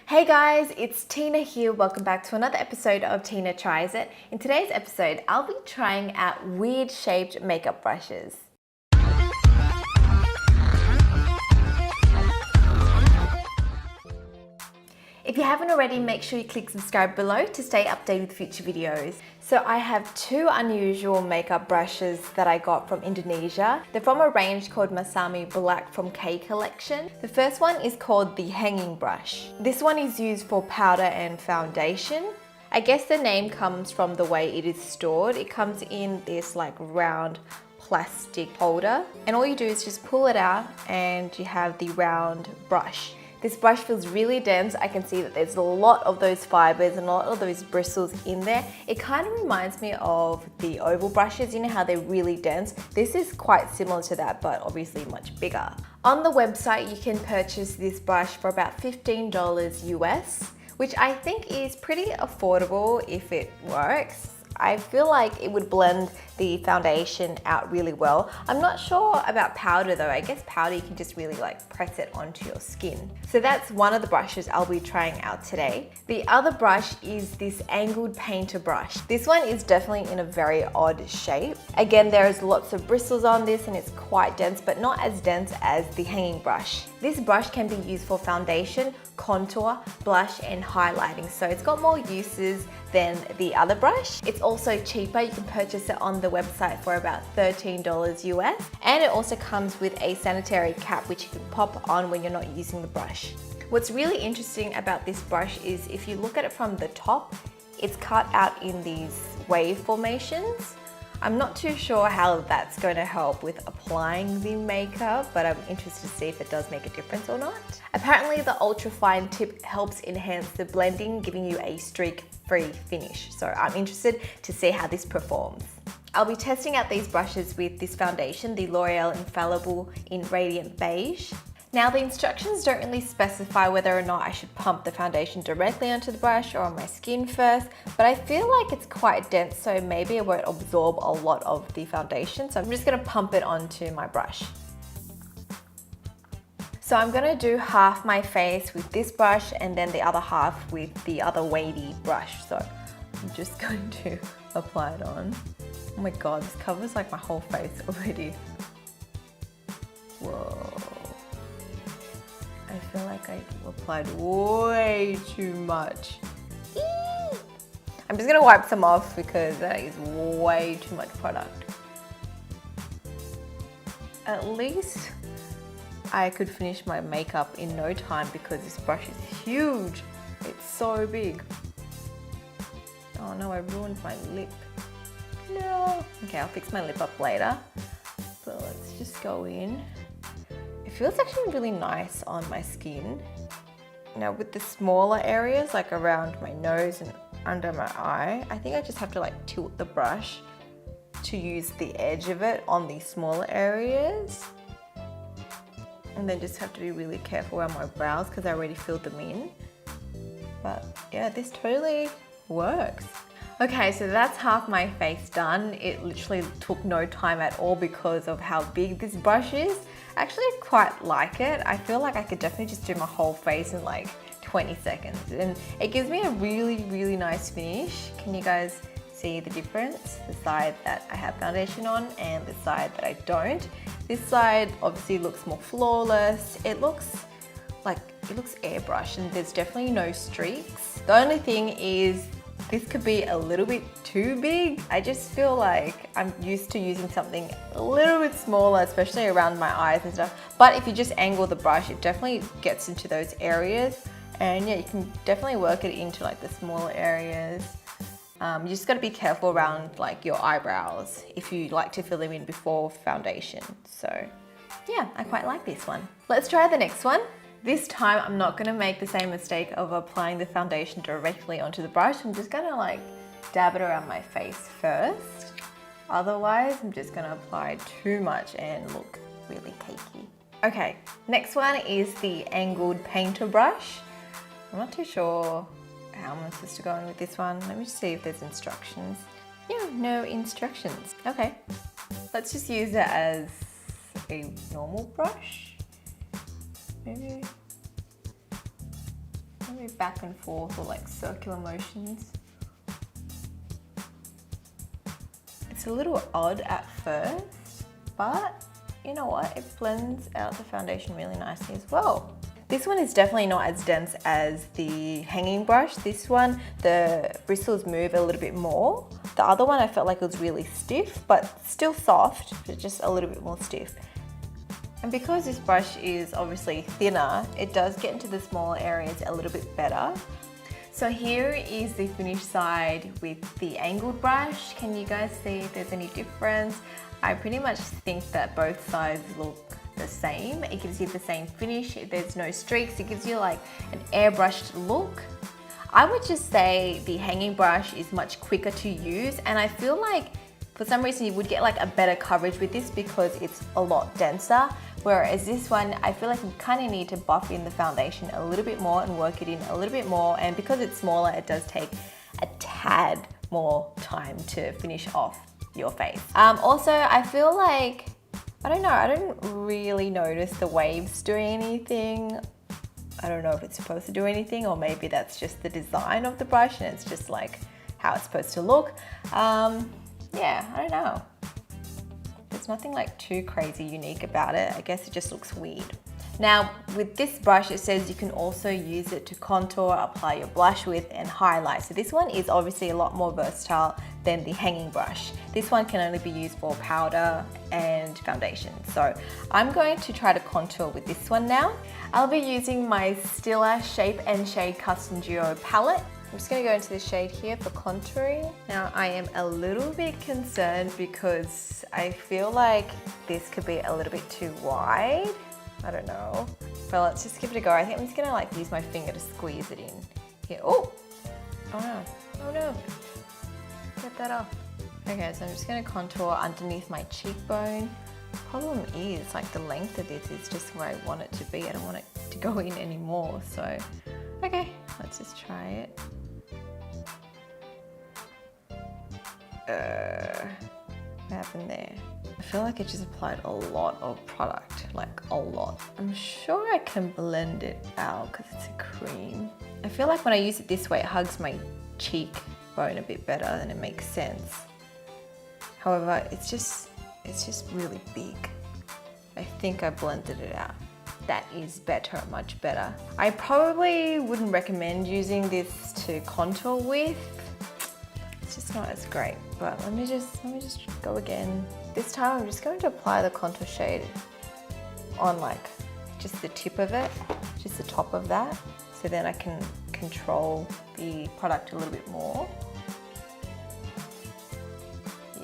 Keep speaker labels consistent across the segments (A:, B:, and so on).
A: Hey guys, it's Tina here. Welcome back to another episode of Tina Tries It. In today's episode, I'll be trying out weird shaped makeup brushes. If you haven't already, make sure you click subscribe below to stay updated with future videos. So I have two unusual makeup brushes that I got from Indonesia. They're from a range called Masami Black from K Collection. The first one is called the hanging brush. This one is used for powder and foundation. I guess the name comes from the way it is stored. It comes in this like round plastic holder, and all you do is just pull it out and you have the round brush. This brush feels really dense. I can see that there's a lot of those fibers and a lot of those bristles in there. It kind of reminds me of the oval brushes, you know how they're really dense? This is quite similar to that, but obviously much bigger. On the website, you can purchase this brush for about $15 US, which I think is pretty affordable if it works. I feel like it would blend the foundation out really well. I'm not sure about powder though. I guess powder you can just really like press it onto your skin. So that's one of the brushes I'll be trying out today. The other brush is this angled painter brush. This one is definitely in a very odd shape. Again, there's lots of bristles on this and it's quite dense, but not as dense as the hanging brush. This brush can be used for foundation, contour, blush, and highlighting. So it's got more uses than the other brush. It's also cheaper. You can purchase it on the website for about $13 US. And it also comes with a sanitary cap, which you can pop on when you're not using the brush. What's really interesting about this brush is if you look at it from the top, it's cut out in these wave formations. I'm not too sure how that's going to help with applying the makeup, but I'm interested to see if it does make a difference or not. Apparently the ultra fine tip helps enhance the blending, giving you a streak-free finish. So I'm interested to see how this performs. I'll be testing out these brushes with this foundation, the L'Oreal Infallible in Radiant Beige. Now the instructions don't really specify whether or not I should pump the foundation directly onto the brush or on my skin first, but I feel like it's quite dense, so maybe it won't absorb a lot of the foundation. So I'm just gonna pump it onto my brush. So I'm gonna do half my face with this brush and then the other half with the other weighty brush. So I'm just going to apply it on. Oh my God, this covers like my whole face already. Whoa. I feel like I applied way too much. I'm just gonna wipe some off because that is way too much product. At least I could finish my makeup in no time because this brush is huge. It's so big. Oh no, I ruined my lip. No. Okay, I'll fix my lip up later. So let's just go in. It feels actually really nice on my skin. Now with the smaller areas, like around my nose and under my eye, I think I just have to like tilt the brush to use the edge of it on these smaller areas. And then just have to be really careful around my brows because I already filled them in. But yeah, this totally works. Okay, so that's half my face done. It literally took no time at all because of how big this brush is. Actually, I quite like it. I feel like I could definitely just do my whole face in like 20 seconds. And it gives me a really, really nice finish. Can you guys see the difference? The side that I have foundation on and the side that I don't. This side obviously looks more flawless. It looks airbrushed and there's definitely no streaks. The only thing is this could be a little bit too big. I just feel like I'm used to using something a little bit smaller, especially around my eyes and stuff. But if you just angle the brush, it definitely gets into those areas. And yeah, you can definitely work it into like the smaller areas. You just gotta be careful around like your eyebrows if you like to fill them in before foundation. So yeah, I quite like this one. Let's try the next one. This time I'm not gonna make the same mistake of applying the foundation directly onto the brush. I'm just gonna like dab it around my face first. Otherwise, I'm just gonna apply too much and look really cakey. Okay, next one is the angled painter brush. I'm not too sure how I'm supposed to go in with this one. Let me just see if there's instructions. Yeah, no instructions. Okay, let's just use it as a normal brush. Maybe maybe back and forth or like circular motions. It's a little odd at first, but you know what? It blends out the foundation really nicely as well. This one is definitely not as dense as the hanging brush. This one, the bristles move a little bit more. The other one, I felt like it was really stiff, but still soft, but just a little bit more stiff. And because this brush is obviously thinner, it does get into the smaller areas a little bit better. So here is the finished side with the angled brush. Can you guys see if there's any difference? I pretty much think that both sides look the same. It gives you the same finish. There's no streaks. It gives you like an airbrushed look. I would just say the hanging brush is much quicker to use, and I feel like for some reason you would get like a better coverage with this because it's a lot denser. Whereas this one, I feel like you kind of need to buff in the foundation a little bit more and work it in a little bit more. And because it's smaller, it does take a tad more time to finish off your face. Also, I feel like, I don't know, I don't really notice the waves doing anything. I don't know if it's supposed to do anything, or maybe that's just the design of the brush and it's just like how it's supposed to look. Yeah, I don't know. There's nothing like too crazy unique about it. I guess it just looks weird. Now with this brush, it says you can also use it to contour, apply your blush with, and highlight. So this one is obviously a lot more versatile than the hanging brush. This one can only be used for powder and foundation. So I'm going to try to contour with this one now. I'll be using my Stila Shape and Shade Custom Duo palette. I'm just going to go into the shade here for contouring. Now I am a little bit concerned because I feel like this could be a little bit too wide. I don't know, but let's just give it a go. I think I'm just gonna like use my finger to squeeze it in here. Oh no, oh no, get that off. Okay, so I'm just gonna contour underneath my cheekbone. Problem is, like, the length of this is just where I want it to be. I don't want it to go in anymore, so okay, let's just try it. What happened there? I feel like I just applied a lot of product, like a lot. I'm sure I can blend it out because it's a cream. I feel like when I use it this way, it hugs my cheekbone a bit better and it makes sense. However, it's just really big. I think I blended it out. That is better, much better. I probably wouldn't recommend using this to contour with. It's just not as great, but let me just go again. This time I'm just going to apply the contour shade on like just the tip of it, just the top of that, so then I can control the product a little bit more.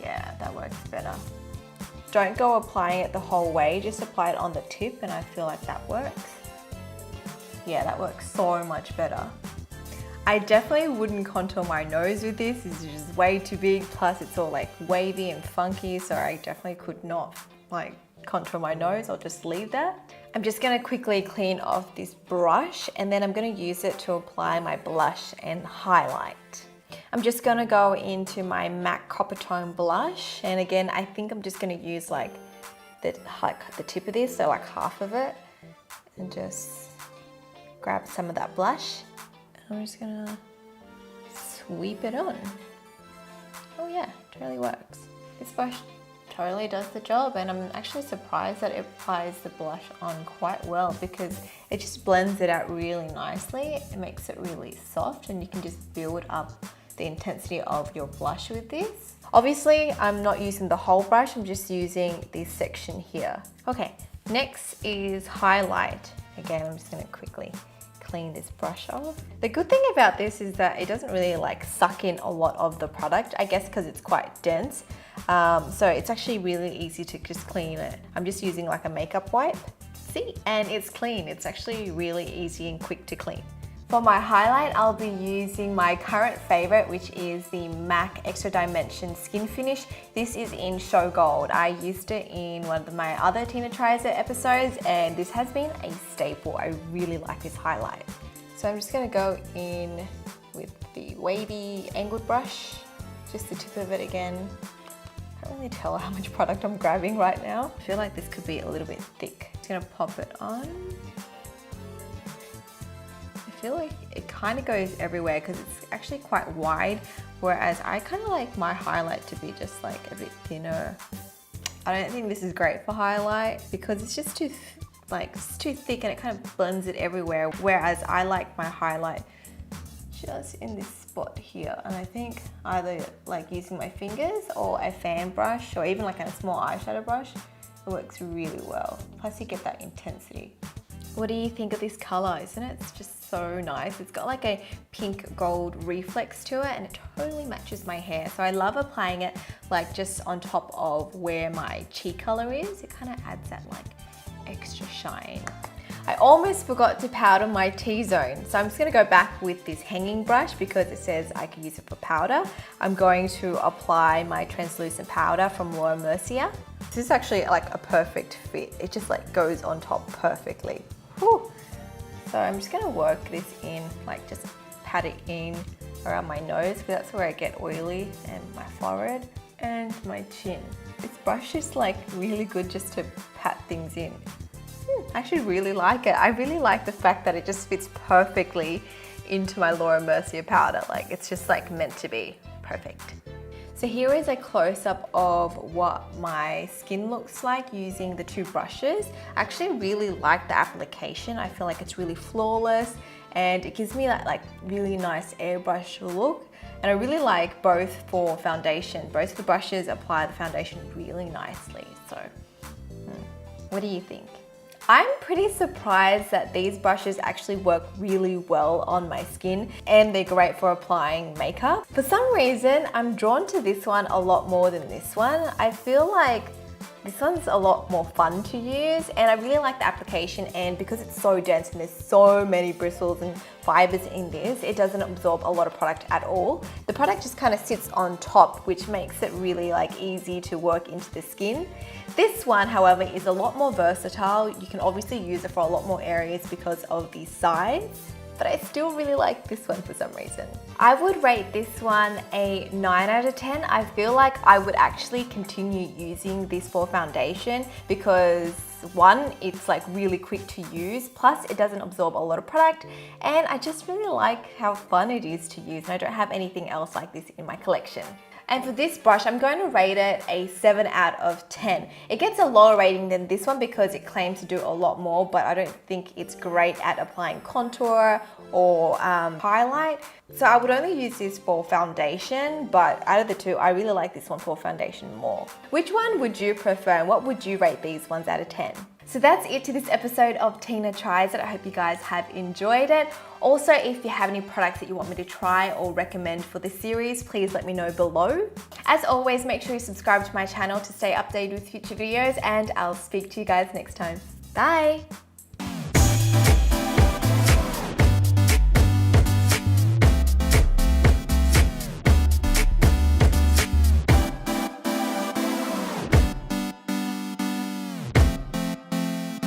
A: Yeah, that works better. Don't go applying it the whole way, just apply it on the tip, and I feel like that works. Yeah, that works so much better. I definitely wouldn't contour my nose with this. This is just way too big, plus it's all like wavy and funky, so I definitely could not like contour my nose. I'll just leave that. I'm just gonna quickly clean off this brush, and then I'm gonna use it to apply my blush and highlight. I'm just gonna go into my MAC Coppertone Blush, and again, I think I'm just gonna use like the tip of this, so like half of it, and just grab some of that blush. I'm just gonna sweep it on. Oh yeah, totally works. This brush totally does the job, and I'm actually surprised that it applies the blush on quite well because it just blends it out really nicely. It makes it really soft, and you can just build up the intensity of your blush with this. Obviously, I'm not using the whole brush, I'm just using this section here. Okay, next is highlight. Again, I'm just gonna quickly clean this brush off. The good thing about this is that it doesn't really like suck in a lot of the product, I guess because it's quite dense. So it's actually really easy to just clean it. I'm just using like a makeup wipe, see? And it's clean. It's actually really easy and quick to clean. For my highlight, I'll be using my current favorite, which is the MAC Extra Dimension Skin Finish. This is in Show Gold. I used it in one of my other Tina Tries It episodes, and this has been a staple. I really like this highlight. So I'm just gonna go in with the wavy angled brush, just the tip of it again. I can't really tell how much product I'm grabbing right now. I feel like this could be a little bit thick. Just gonna pop it on. I feel like it kind of goes everywhere because it's actually quite wide, whereas I kind of like my highlight to be just like a bit thinner. I don't think this is great for highlight because it's just too thick and it kind of blends it everywhere, whereas I like my highlight just in this spot here. And I think either like using my fingers or a fan brush or even like a small eyeshadow brush, it works really well. Plus you get that intensity. What do you think of this color? Isn't it? It's just so nice. It's got like a pink gold reflex to it and it totally matches my hair. So I love applying it like just on top of where my cheek color is. It kind of adds that like extra shine. I almost forgot to powder my T-zone. So I'm just gonna go back with this hanging brush because it says I can use it for powder. I'm going to apply my translucent powder from Laura Mercier. This is actually like a perfect fit. It just like goes on top perfectly. Whew. So I'm just gonna work this in, like just pat it in around my nose because that's where I get oily, and my forehead and my chin. This brush is like really good just to pat things in. I actually really like it. I really like the fact that it just fits perfectly into my Laura Mercier powder. Like it's just like meant to be perfect. So here is a close-up of what my skin looks like using the two brushes. I actually really like the application. I feel like it's really flawless and it gives me that like really nice airbrush look. And I really like both for foundation. Both of the brushes apply the foundation really nicely. So, what do you think? I'm pretty surprised that these brushes actually work really well on my skin and they're great for applying makeup. For some reason, I'm drawn to this one a lot more than this one. I feel like this one's a lot more fun to use and I really like the application, and because it's so dense and there's so many bristles and fibers in this, it doesn't absorb a lot of product at all. The product just kind of sits on top, which makes it really like easy to work into the skin. This one, however, is a lot more versatile. You can obviously use it for a lot more areas because of the size, but I still really like this one for some reason. I would rate this one a 9 out of 10. I feel like I would actually continue using this for foundation because one, it's like really quick to use, plus it doesn't absorb a lot of product, and I just really like how fun it is to use, and I don't have anything else like this in my collection. And for this brush, I'm going to rate it a 7 out of 10. It gets a lower rating than this one because it claims to do a lot more, but I don't think it's great at applying contour or highlight. So I would only use this for foundation, but out of the two, I really like this one for foundation more. Which one would you prefer and what would you rate these ones out of 10? So that's it to this episode of Tina Tries It. I hope you guys have enjoyed it. Also, if you have any products that you want me to try or recommend for this series, please let me know below. As always, make sure you subscribe to my channel to stay updated with future videos, and I'll speak to you guys next time. Bye!